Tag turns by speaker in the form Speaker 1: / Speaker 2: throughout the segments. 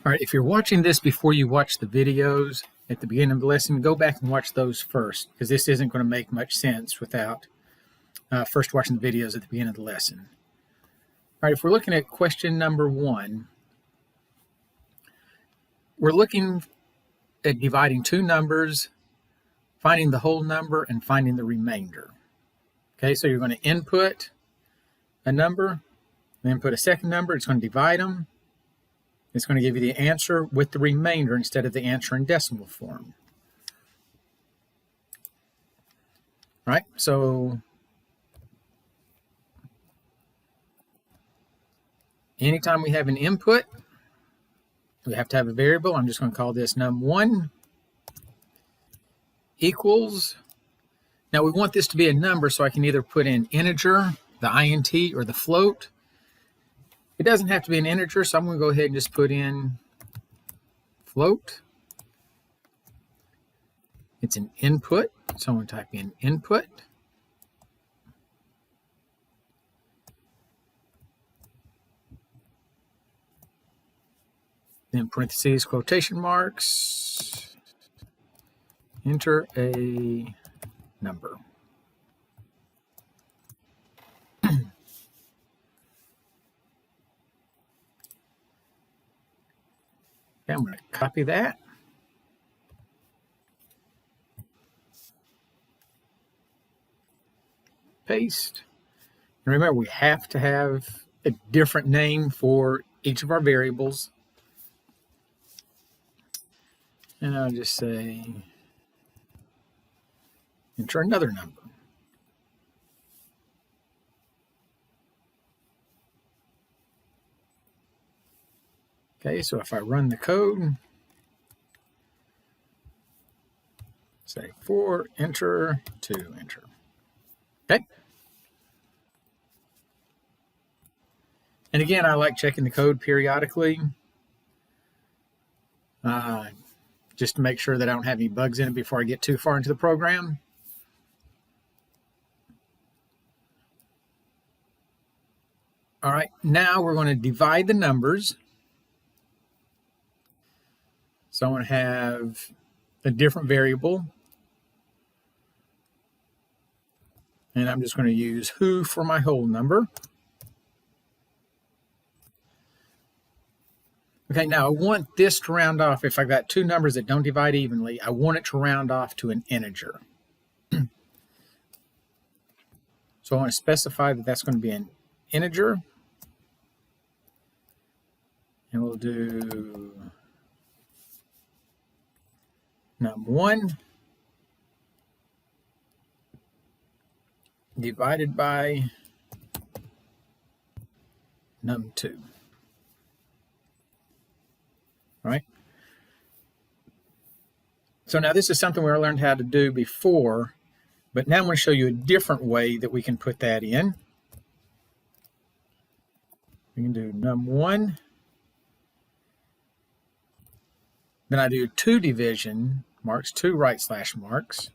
Speaker 1: All right, if you're watching this before you watch the videos at the beginning of the lesson, go back and watch those first, because this isn't going to make much sense without first watching the videos at the beginning of the lesson. All right, if we're looking at question number 1, we're looking at dividing two numbers, finding the whole number, and finding the remainder. Okay, so you're going to input a number, input a second number, it's going to divide them. It's going to give you the answer with the remainder instead of the answer in decimal form. All right, so anytime we have an input, we have to have a variable. I'm just going to call this num1 equals. Now we want this to be a number, so I can either put in integer, the int, or the float. It doesn't have to be an integer, so I'm going to go ahead and just put in float. It's an input, so I'm going to type in input. Then parentheses, quotation marks, enter a number. Okay, I'm going to copy that. Paste. And remember, we have to have a different name for each of our variables. And I'll just say, enter another number. Okay, so if I run the code, say 4, enter, 2, enter. Okay. And again, I like checking the code periodically, just to make sure that I don't have any bugs in it before I get too far into the program. All right, now we're going to divide the numbers. So I'm going to have a different variable. And I'm just going to use who for my whole number. Okay, now I want this to round off. If I've got two numbers that don't divide evenly, I want it to round off to an integer. So I want to specify that that's going to be an integer. And we'll do num1 divided by num2. All right. So now this is something we learned how to do before, but now I'm going to show you a different way that we can put that in. We can do num1. Then I do 2 division marks, 2 right slash marks.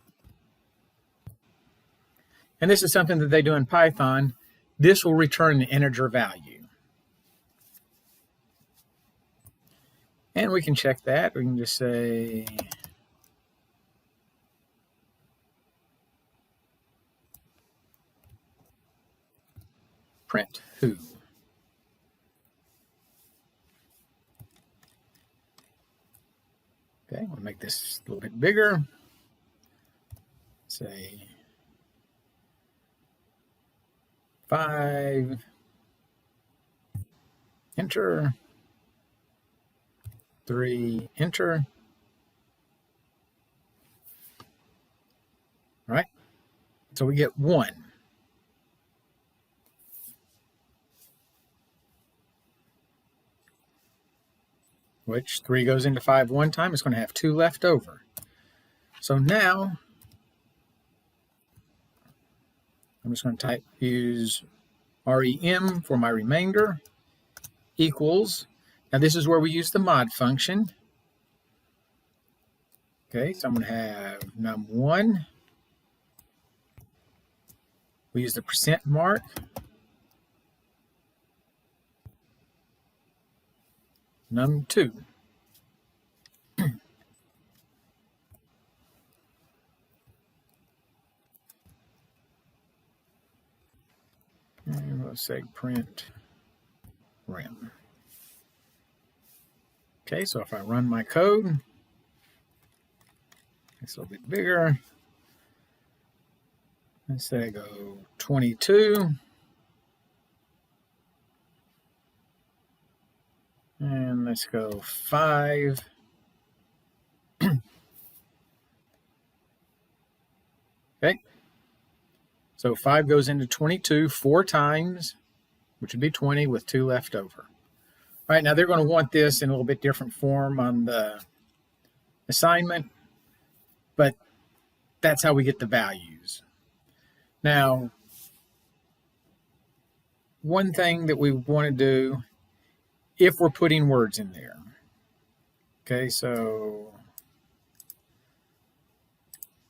Speaker 1: And this is something that they do in Python. This will return an integer value. And we can check that. We can just say print who. Okay, we'll make this a little bit bigger. Say 5, enter, 3, enter. All right, so we get 1. Which 3 goes into 5 one time, it's going to have 2 left over. So now, I'm just going to use rem for my remainder, equals. Now this is where we use the mod function. Okay, so I'm going to have num1. We use the percent mark. num2. let's say print rem. Okay, so if I run my code, it's a little bit bigger. Let's say I go 22. And let's go 5. Okay. So 5 goes into 22 4 times, which would be 20 with 2 left over. All right, now they're going to want this in a little bit different form on the assignment, but that's how we get the values. Now, one thing that we want to do if we're putting words in there. Okay, so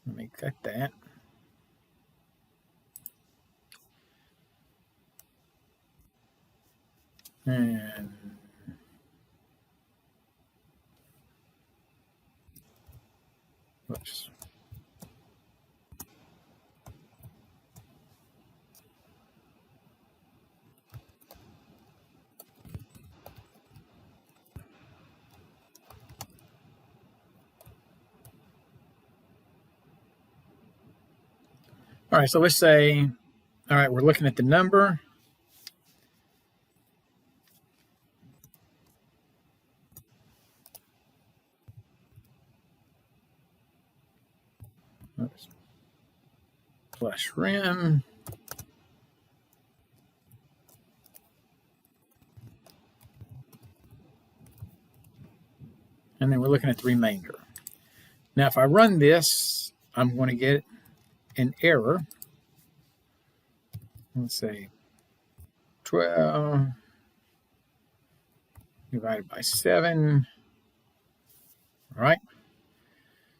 Speaker 1: let me cut that. And whoops. All right, so let's say, all right, we're looking at the number. Oops. Plus rem. And then we're looking at the remainder. Now, if I run this, I'm going to get an error. Let's say 12 divided by 7. All right.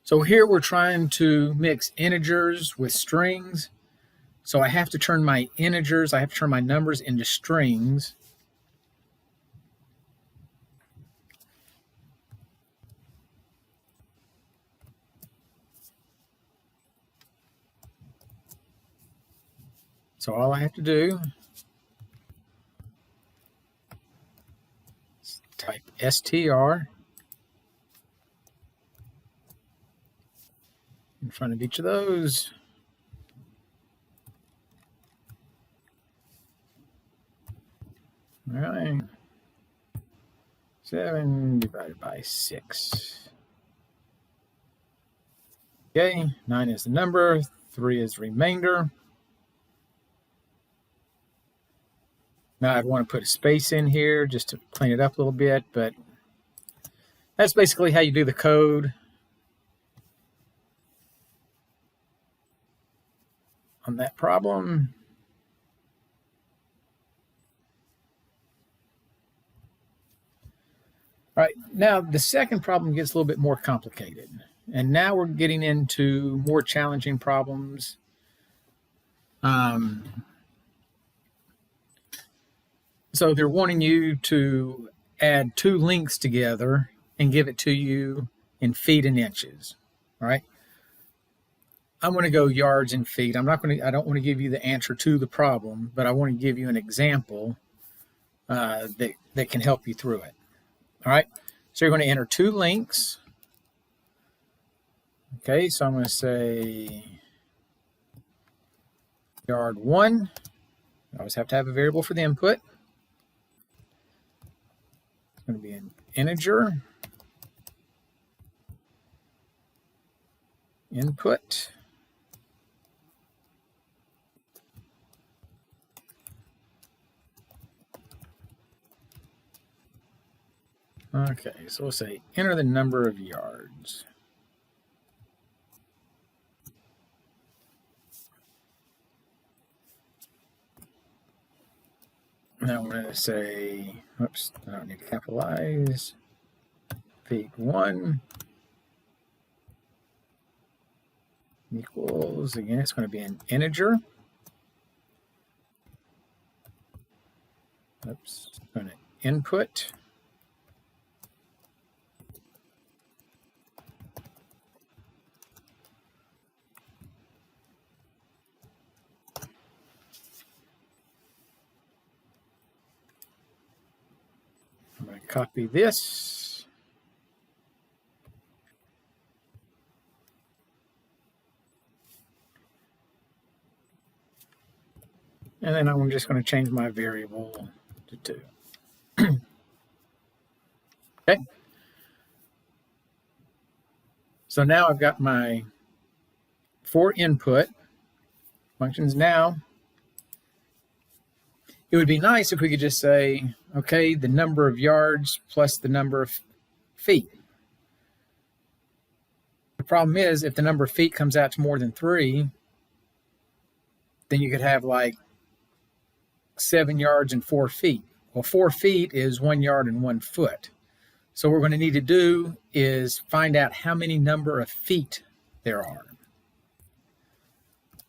Speaker 1: So here we're trying to mix integers with strings. So I have to turn my integers, I have to turn my numbers into strings. So all I have to do is type str in front of each of those. All right. 7 divided by 6. Okay, 9 is the number, 3 is the remainder. Now I'd want to put a space in here just to clean it up a little bit, but that's basically how you do the code on that problem. All right, now the second problem gets a little bit more complicated. And now we're getting into more challenging problems. So they're wanting you to add 2 links together and give it to you in feet and inches. All right. I'm going to go yards and feet. I don't want to give you the answer to the problem, but I want to give you an example that can help you through it. All right. So you're going to enter 2 links. Okay. So I'm going to say yard 1. I always have to have a variable for the input. It's going to be an integer input. Okay, so we'll say enter the number of yards. Now I'm going to say, oops, I don't need to capitalize, feet 1 equals, again, it's going to be an integer. Oops, going to input. Copy this. And then I'm just going to change my variable to 2. Okay. So now I've got my 4 input functions. Now, it would be nice if we could just say, okay, the number of yards plus the number of feet. The problem is, if the number of feet comes out to more than 3, then you could have like 7 yards and 4 feet. Well, 4 feet is 1 yard and 1 foot. So what we're going to need to do is find out how many number of feet there are.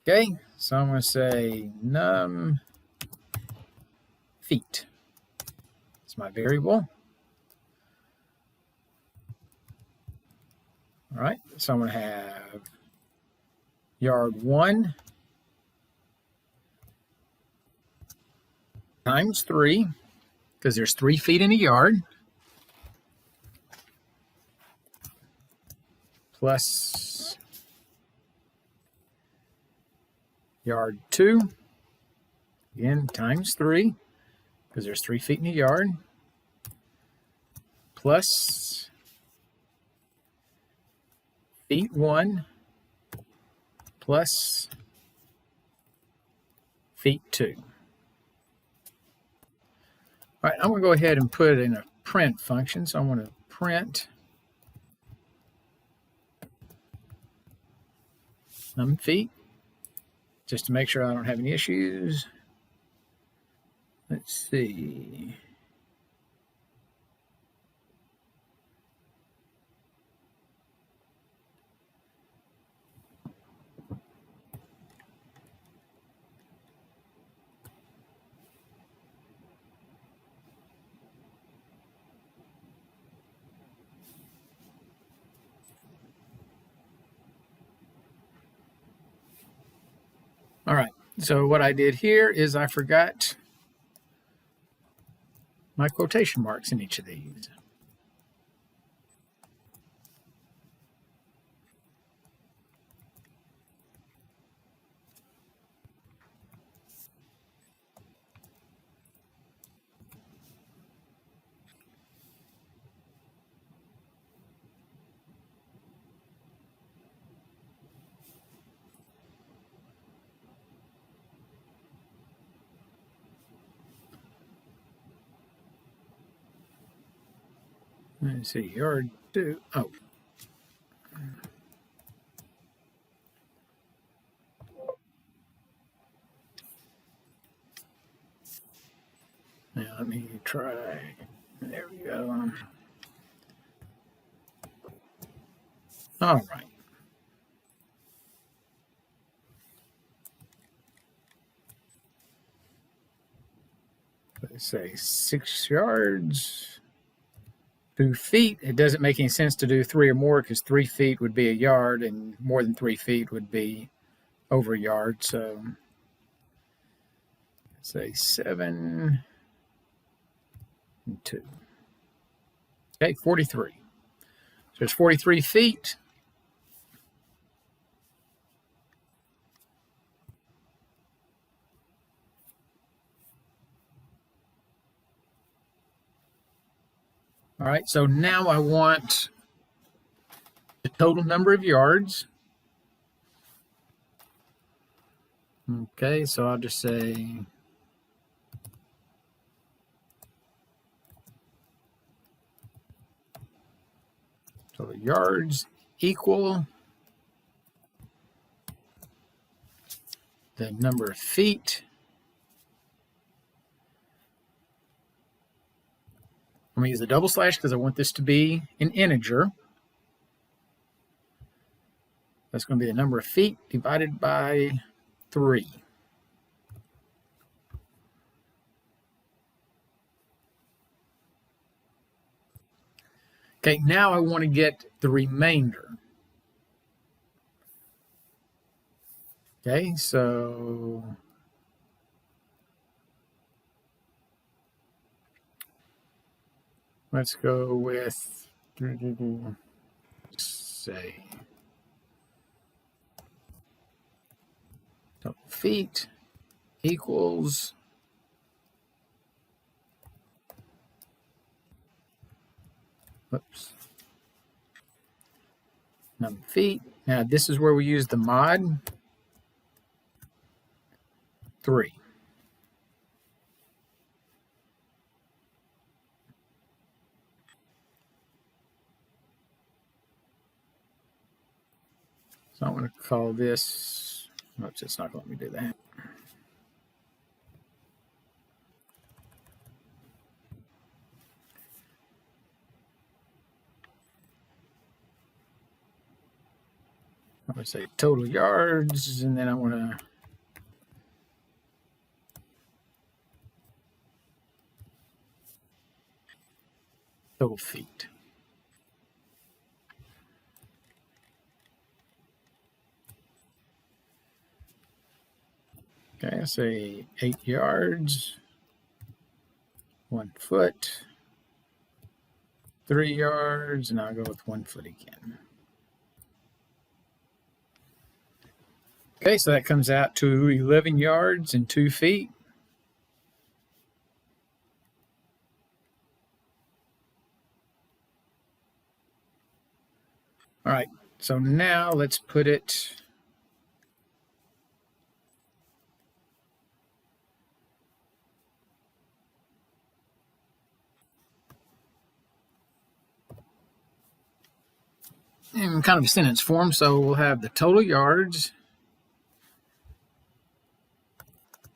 Speaker 1: Okay, so I'm going to say num feet. It's my variable. All right, so I'm going to have yard 1 times 3, because there's 3 feet in a yard, plus yard 2, again, times 3, because there's 3 feet in a yard, plus feet 1, plus feet 2. All right, I'm going to go ahead and put it in a print function. So I'm going to print num feet, just to make sure I don't have any issues. Let's see. All right, so what I did here is I forgot my quotation marks in each of these. Let's see, yard 2. Oh. Now let me try. There we go. All right. Let's say 6 yards, 2 feet. It doesn't make any sense to do 3 or more, because 3 feet would be a yard and more than 3 feet would be over a yard. So let's say 7 and 2. Okay, 43. So it's 43 feet. All right, so now I want the total number of yards. Okay, so I'll just say total yards equal the number of feet. I'm going to use the double slash because I want this to be an integer. That's going to be the number of feet divided by 3. Okay, now I want to get the remainder. Okay, so Let's go with, say, total feet equals number of feet. Now this is where we use the mod 3. So I'm going to call this, oops, it's not going to let me do that. I'm going to say total yards, and then I want to total feet. Okay, I say 8 yards, 1 foot, 3 yards, and I'll go with 1 foot again. Okay, so that comes out to 11 yards and 2 feet. All right, so now let's put it in kind of a sentence form. So we'll have the total yards,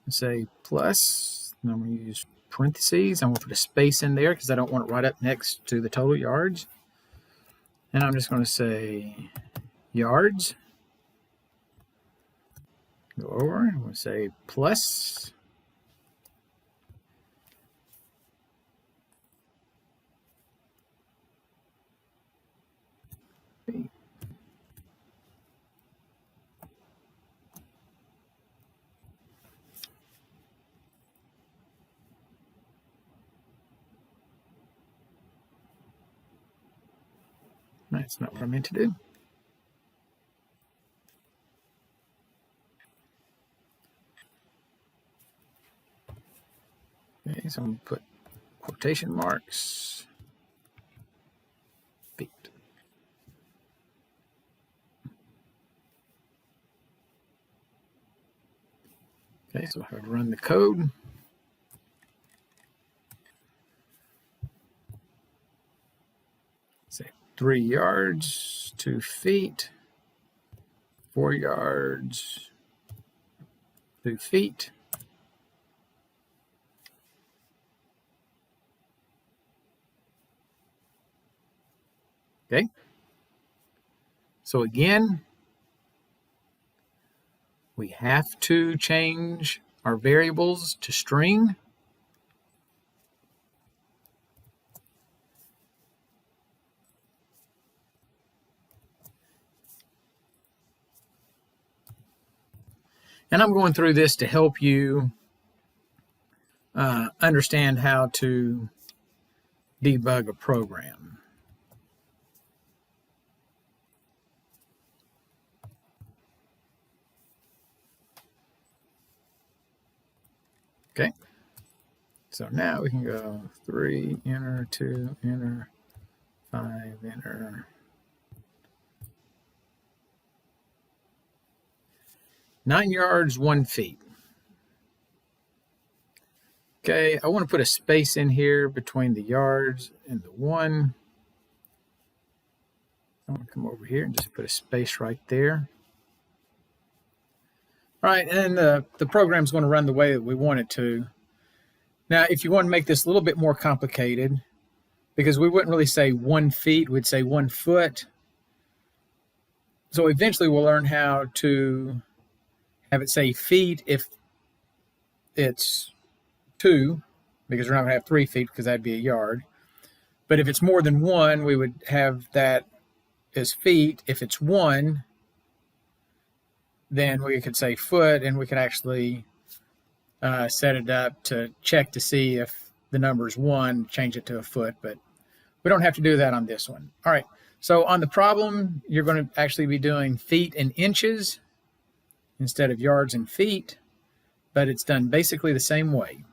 Speaker 1: say plus, and I'm going to use parentheses. I'm going to put a space in there because I don't want it right up next to the total yards. And I'm just going to say yards. Go over and we'll say plus. That's not what I meant to do. Okay, so I'm going to put quotation marks, feet. Okay, so I would run the code. Say 3 yards, 2 feet, 4 yards, 2 feet. Okay. So again, we have to change our variables to string. And I'm going through this to help you understand how to debug a program. Okay, so now we can go 3, enter, 2, enter, 5, enter. 9 yards, 1 feet. Okay, I want to put a space in here between the yards and the 1. I'm going to come over here and just put a space right there. All right, and the program's going to run the way that we want it to. Now, if you want to make this a little bit more complicated, because we wouldn't really say 1 feet, we'd say 1 foot. So eventually we'll learn how to have it say feet if it's 2, because we're not going to have 3 feet because that'd be a yard. But if it's more than 1, we would have that as feet. If it's 1, then we could say foot, and we could actually set it up to check to see if the number is 1, change it to a foot. But We don't have to do that on this one. All right. So on the problem, you're going to actually be doing feet and inches instead of yards and feet, but it's done basically the same way.